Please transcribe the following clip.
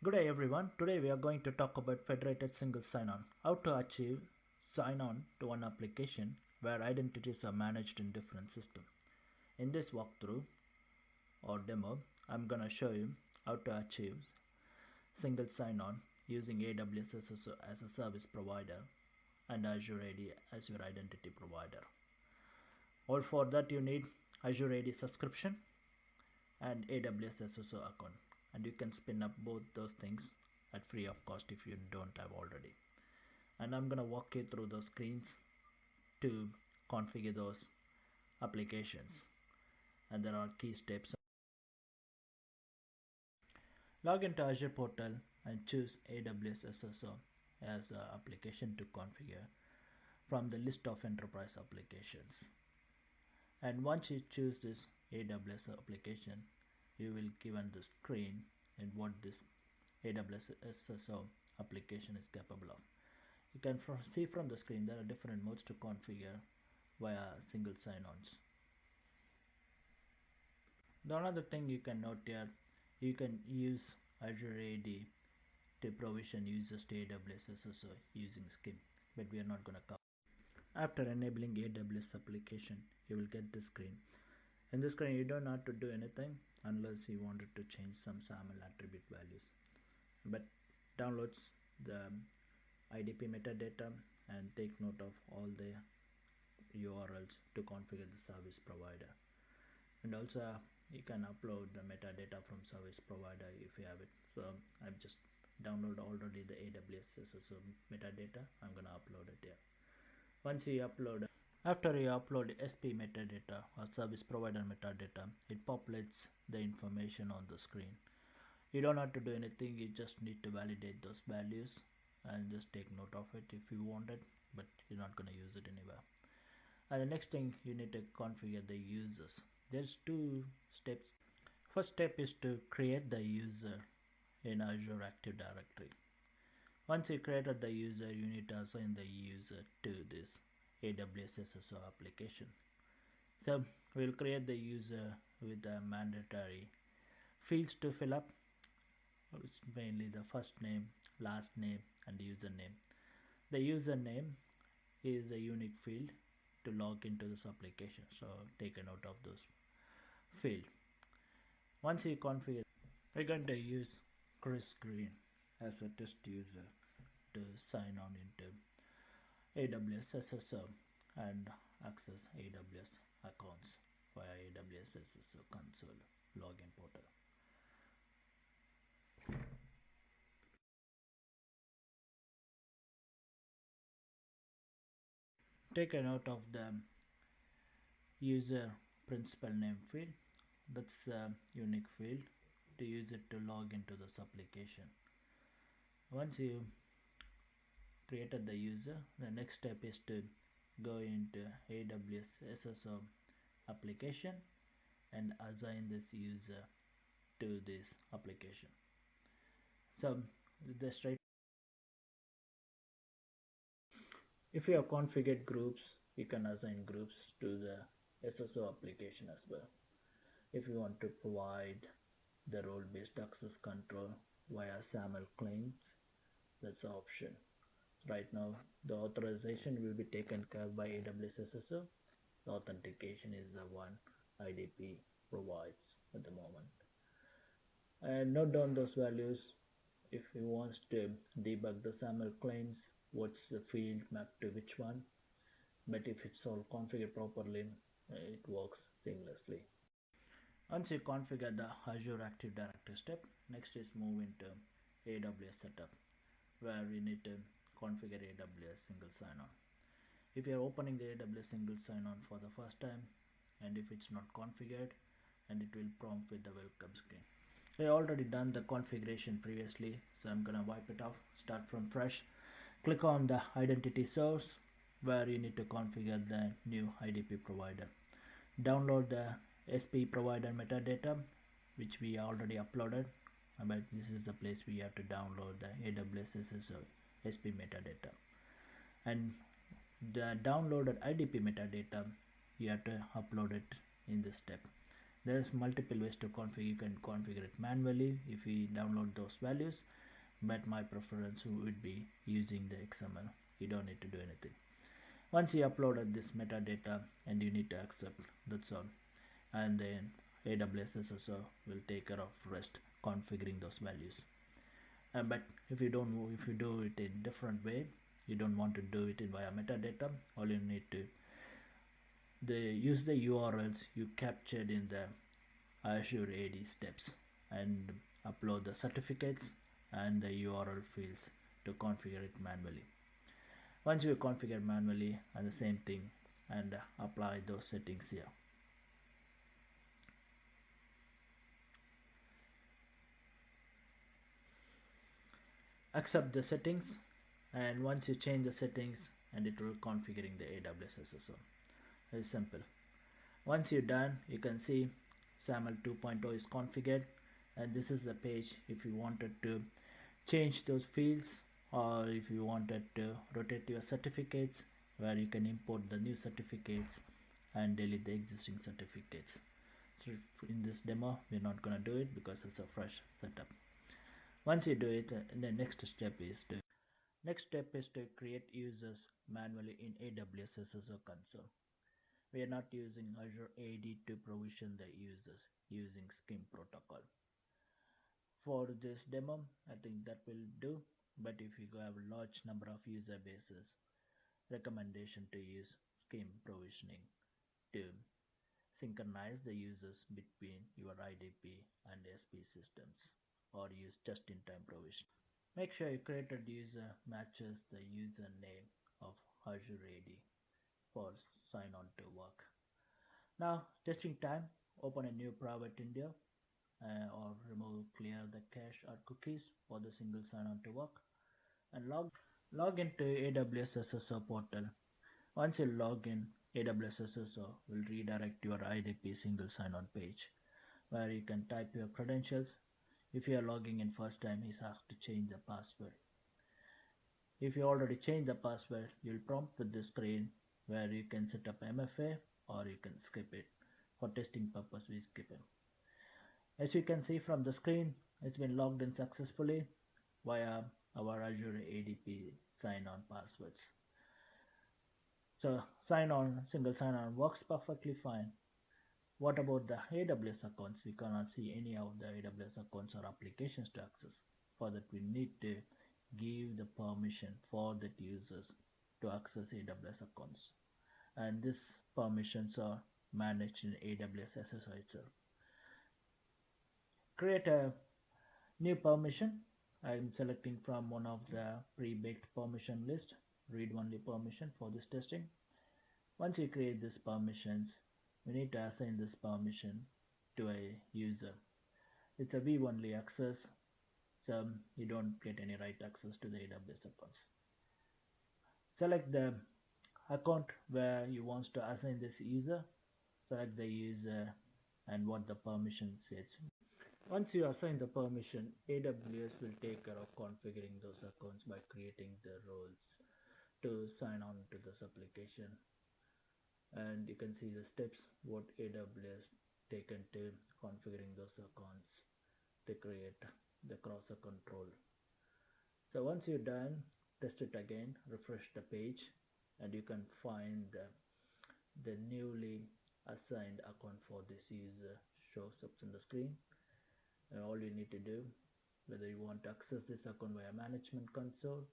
Good day everyone. Today we are going to talk about federated single sign-on. How to achieve sign-on to one application where identities are managed in different systems. In this walkthrough or demo, I'm gonna show you how to achieve single sign-on using AWS SSO as a service provider and Azure AD as your identity provider. All for that you need Azure AD subscription and AWS SSO account, and you can spin up both those things at free of cost if you don't have already. And I'm gonna walk you through those screens to configure those applications, and there are key steps. Log into Azure portal and choose AWS SSO as the application to configure from the list of enterprise applications. And once you choose this AWS application, you will given the screen and what this AWS SSO application is capable of. You can see from the screen there are different modes to configure via single sign-ons. The another thing you can note here, you can use Azure AD to provision users to AWS SSO using scheme, but we are not going to cover. After enabling AWS application, you will get this screen. In this screen, you don't have to do anything unless you wanted to change some SAML attribute values. But downloads the IDP metadata and take note of all the URLs to configure the service provider. And also you can upload the metadata from service provider if you have it. So I've just downloaded already the AWS SSO metadata. I'm gonna upload it here. Once you upload, after you upload SP metadata or service provider metadata, it populates the information on the screen. You don't have to do anything, you just need to validate those values and just take note of it if you want it, but you're not going to use it anywhere. And the next thing, you need to configure the users. There's two steps. First step is to create the user in Azure Active Directory. Once you created the user, you need to assign the user to this AWS SSO application. So we'll create the user with the mandatory fields to fill up. It's mainly the first name, last name, and username. The username is a unique field to log into this application, so take a note of those field. Once you configure, we're going to use Chris Green as a test user to sign on into AWS SSO and access AWS accounts via AWS SSO console login portal. Take a note of the user principal name field. That's a unique field to use it to log into this application. Once you created the user, the next step is to go into AWS SSO application and assign this user to this application. So the straight, if you have configured groups, you can assign groups to the SSO application as well. If you want to provide the role-based access control via SAML claims, that's the option. Right now the authorization will be taken care of by AWS SSO. The authentication is the one IDP provides at the moment. And note down those values if you want to debug the SAML claims, what's the field mapped to which one. But if it's all configured properly, it works seamlessly. Once you configure the Azure Active Directory step, next is move into AWS setup, where we need to configure AWS single sign-on. If you are opening the AWS single sign-on for the first time, and if it's not configured, and it will prompt with the welcome screen. I already done the configuration previously, so I'm gonna wipe it off, start from fresh. Click on the identity source, where you need to configure the new IDP provider. Download the SP provider metadata, which we already uploaded, but this is the place we have to download the AWS SSO SP metadata. And the downloaded IDP metadata, you have to upload it in this step. There's multiple ways to configure. You can configure it manually if you download those values, but my preference would be using the XML. You don't need to do anything. Once you uploaded this metadata, and you need to accept, that's all. And then AWS SSO will take care of rest configuring those values. But if you don't, if you do it in different way, you don't want to do it in via metadata, all you need to use the URLs you captured in the Azure AD steps and upload the certificates and the URL fields to configure it manually. Once you configure manually, and the same thing, and apply those settings here. Accept the settings, and once you change the settings, and it will configuring the AWS SSO. Very simple. Once you're done, you can see SAML 2.0 is configured, and this is the page if you wanted to change those fields, or if you wanted to rotate your certificates, where you can import the new certificates and delete the existing certificates. So in this demo, we're not going to do it because it's a fresh setup. Once you do it, the next step is to create users manually in AWS SSO console. We are not using Azure AD to provision the users using SCIM protocol. For this demo, I think that will do, but if you have a large number of user bases, recommendation to use SCIM provisioning to synchronize the users between your IDP and SP systems, or use just-in-time provision. Make sure your created user matches the username of Azure AD for sign on to work. Now, testing time, open a new private window or remove clear the cache or cookies for the single sign-on to work, and log into AWS SSO portal. Once you log in, AWS SSO will redirect your IDP single sign-on page where you can type your credentials. If you are logging in first time, you have to change the password. If you already changed the password, you'll prompt with the screen where you can set up MFA or you can skip it. For testing purpose, we skip it. As you can see from the screen, it's been logged in successfully via our Azure ADP sign-on passwords. So single sign-on works perfectly fine. What about the AWS accounts? We cannot see any of the AWS accounts or applications to access. For that, we need to give the permission for the users to access AWS accounts. And these permissions are managed in AWS SSO itself. Create a new permission. I'm selecting from one of the pre-baked permission list, read-only permission for this testing. Once you create these permissions, we need to assign this permission to a user. It's a view-only access, so you don't get any write access to the AWS accounts. Select the account where you want to assign this user. Select the user and what the permission says. Once you assign the permission, AWS will take care of configuring those accounts by creating the roles to sign on to this application. And you can see the steps what AWS taken to configuring those accounts to create the cross control. So once you're done, test it again, refresh the page, and you can find the newly assigned account for this user shows up on the screen. And all you need to do, whether you want to access this account via management console